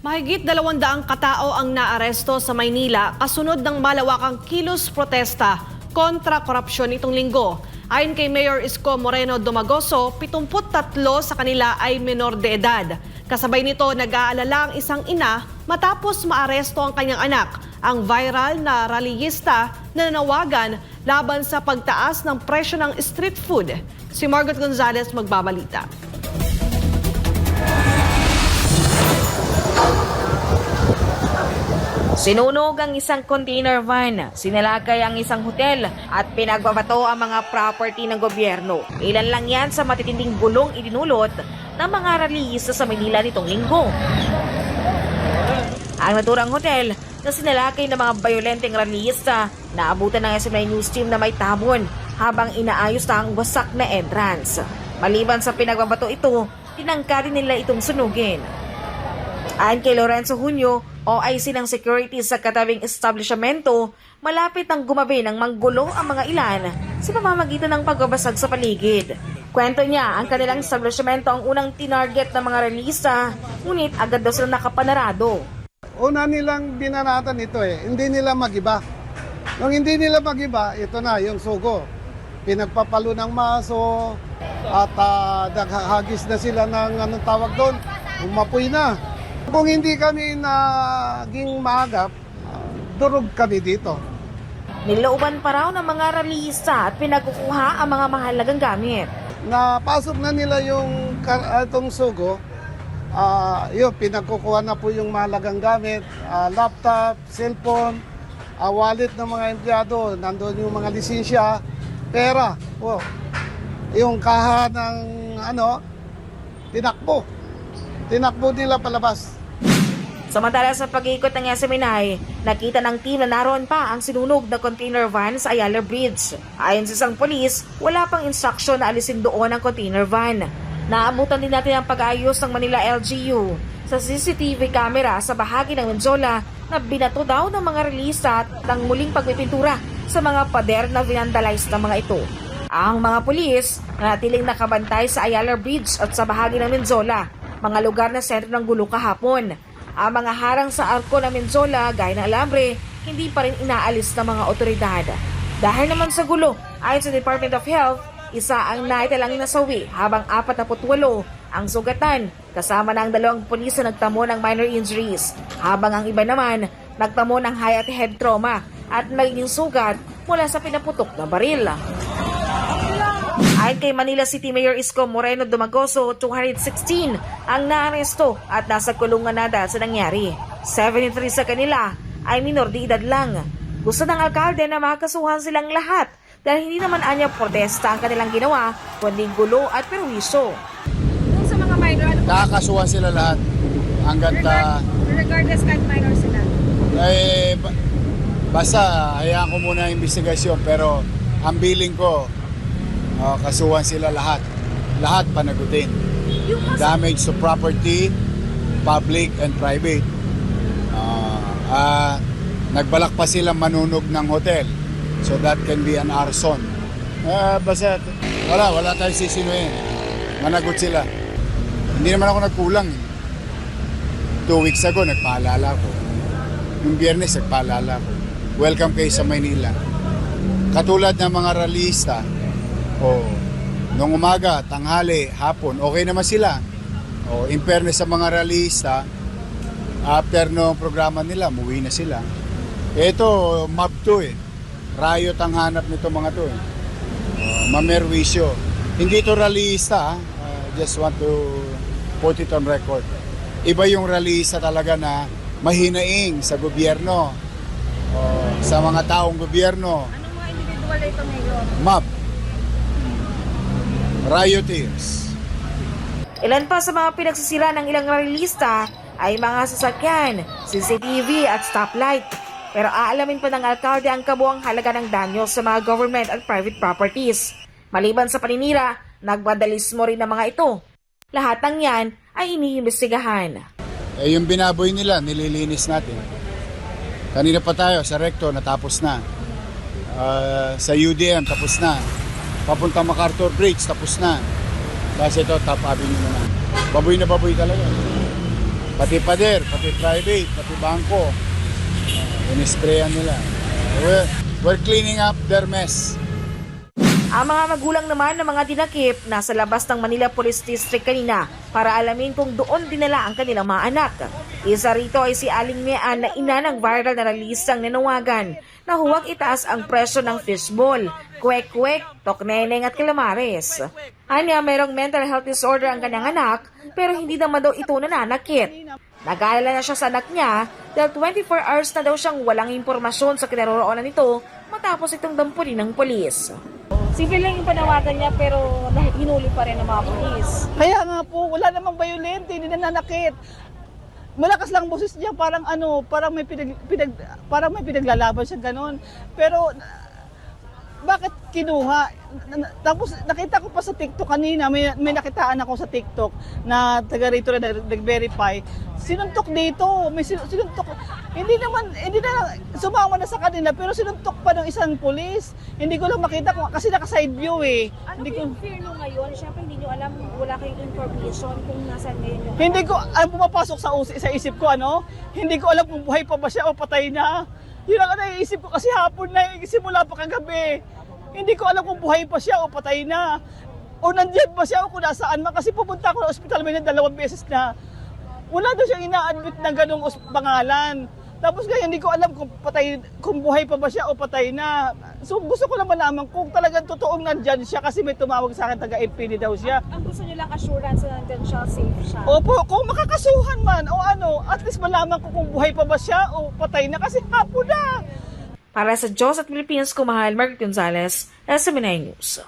Mahigit 200 katao ang naaresto sa Maynila kasunod ng malawakang kilos protesta kontra korupsyon nitong linggo. Ayon kay Mayor Isko Moreno Domagoso, 73 sa kanila ay menor de edad. Kasabay nito, nag-aalala ang isang ina matapos maaresto ang kanyang anak, ang viral na rallyista na nanawagan laban sa pagtaas ng presyo ng street food. Si Margot Gonzalez magbabalita. Sinunog ang isang container van, sinalakay ang isang hotel at pinagbabato ang mga property ng gobyerno. Ilan lang yan sa matitinding gulong idinulot ng mga rallyista sa Manila nitong linggo. Ang naturang hotel na sinalakay ng mga bayolenteng rallyista naabutan ng SMNI News Team na may tabon habang inaayos na ang wasak na entrance. Maliban sa pinagbabato ito, tinangka rin nila itong sunugin. Ayon kay Lorenzo Junio, OIC ng security sa katabing establishmento, malapit ang gumabi ng manggulo ang mga ilan sa pamamagitan ng pagbabasag sa paligid. Kwento niya, ang kanilang establishmento ang unang tinarget ng mga rallyista, ngunit agad daw sila nakapanarado. Una nilang binanatan ito hindi nila magiba. Nung hindi nila magiba, ito na yung sugo. Pinagpapalo ng maso at naghahagis na sila ng anong tawag doon, umapoy na. Kung hindi kami naging maagap, durog kami dito. Nilooban pa raw ng mga rallyista at pinagkukuha ang mga mahalagang gamit. Napasok na nila yung itong sugo, pinagkukuha na po yung mahalagang gamit, laptop, cellphone, wallet ng mga empleyado, nandoon yung mga lisensya, pera, yung kaha ng tinakbo nila palabas. Samantala sa pag-iikot ng SMNI, nakita ng team na naroon pa ang sinunog na container van sa Ayala Bridge. Ayon sa isang polis, wala pang instruksyon na alisin doon ang container van. Naabutan din natin ang pag-ayos ng Manila LGU sa CCTV camera sa bahagi ng Menjola na binato daw ng mga rallyista at ng muling pagpipintura sa mga pader na vinandalize ng mga ito. Ang mga pulis natiling nakabantay sa Ayala Bridge at sa bahagi ng Menjola, mga lugar na sentro ng gulo kahapon. Ang mga harang sa arko ng Menjola gaya ng alambre, hindi pa rin inaalis ng mga otoridad. Dahil naman sa gulo, ayon sa Department of Health, isa ang naitalang nasawi habang 48 ang sugatan, kasama na ang 2 pulis na nagtamo ng minor injuries, habang ang iba naman nagtamo ng high at head trauma at magiging sugat mula sa pinaputok na baril. Ayon kay Manila City Mayor Isko Moreno Domagoso, 216 ang naaresto at nasa kulungan na dahil sa nangyari. 73 sa kanila ay minor de edad lang. Gusto ng alkalde na makasuhan silang lahat dahil hindi naman anya protesta ang kanilang ginawa, kundi gulo at perwisyo. Kung sa mga minor, ano po? Nakakasuhan sila lahat. Hanggat regardless kahit minor sila. Basta hayaan ko muna ang investigasyon, pero ang billing ko, kasuhan sila lahat. Lahat panagutin. Damage to property, public and private. Nagbalak pa silang manunog ng hotel. So that can be an arson. Basta wala tayong sisinuhin. Managot sila. Hindi naman ako nagkulang. 2 weeks ago, nagpaalala ko. Yung Biyernes, nagpaalala ko. Welcome kayo sa Maynila. Katulad ng mga rallyista, nung umaga, tanghali, hapon, okay naman sila. In fairness sa mga rallyista, after nung programa nila, muwi na sila. Ito, mob to Riot ang hanap nito mga to mamerwisyo. Hindi to rallyista, just want to put it on record. Iba yung rallyista talaga na mahinaing sa gobyerno, sa mga taong gobyerno. Anong mga individual ito ngayon? Mob. Rioters. Ilan pa sa mga pinagsisira ng ilang rallyista ay mga sasakyan, CCTV at stoplight. Pero aalamin pa ng alkalde ang kabuang halaga ng danyo sa mga government at private properties. Maliban sa paninira, nagbadalismo rin ng mga ito. Lahat ng yan ay iniimbestigahan. Yung binaboy nila, nililinis natin. Kanina pa tayo sa Recto, natapos na. Sa UDM, tapos na. Papunta MacArthur Bridge, tapos na. Kasi ito, Top Avenue naman. Baboy na baboy talaga. Pati pader, pati private, pati bangko. Inisprayan nila. We're cleaning up their mess. Ang mga magulang naman ng mga dinakip nasa labas ng Manila Police District kanina para alamin kung doon dinala ang kanilang mga anak. Isa rito ay si Aling Mean na ina ng viral na release ng nanawagan na huwag itaas ang presyo ng fishball, kwek-kwek, tokneneng at calamares. Anya, mayroong mental health disorder ang kanyang anak pero hindi naman daw ito nananakit. Nag-aalala na siya sa anak niya dahil 24 hours na daw siyang walang impormasyon sa kinaroroonan nito matapos itong dampulin ng polis. Civil lang yung panawagan niya pero hinuli pa rin ng mga polis. Kaya nga po, wala namang violent, hindi nananakit. Malakas lang boses niya, parang parang may pinaglalaban siya ganon. Pero bakit kinuha? Tapos nakita ko pa sa TikTok kanina, may nakitaan ako sa TikTok na taga rito na nag-verify. Sinuntok dito, may sinuntok. Hindi na sumama na sa kanila pero sinuntok pa ng isang pulis. Hindi ko lang makita kasi naka-side view eh. Ano yung fear nyo ngayon? Siyempre hindi nyo alam, wala kayong information kung nasaan ngayon yung... Hindi ko alam pumapasok sa isip ko Hindi ko alam kung buhay pa ba siya o patay na. Yun ang naiisip ko kasi hapon na simula pa kagabi. Hindi ko alam kung buhay pa siya o patay na. O nandiyan ba siya o kung nasaan man. Kasi pupunta ako sa ospital may 2 beses na. Wala daw siyang ina-admit ng ganong pangalan. Tapos kaya hindi ko alam kung buhay pa ba siya o patay na. So gusto ko lang malaman kung talagang totoong nandyan siya kasi may tumawag sa akin taga-MPD daw siya. Ang gusto nyo lang assurance na nandyan siya, safe siya. Opo, kung makakasuhan man o at least malaman ko kung buhay pa ba siya o patay na kasi hapon na. Para sa Diyos at Pilipinas, kumahal, Margaret Gonzalez, SMNI News.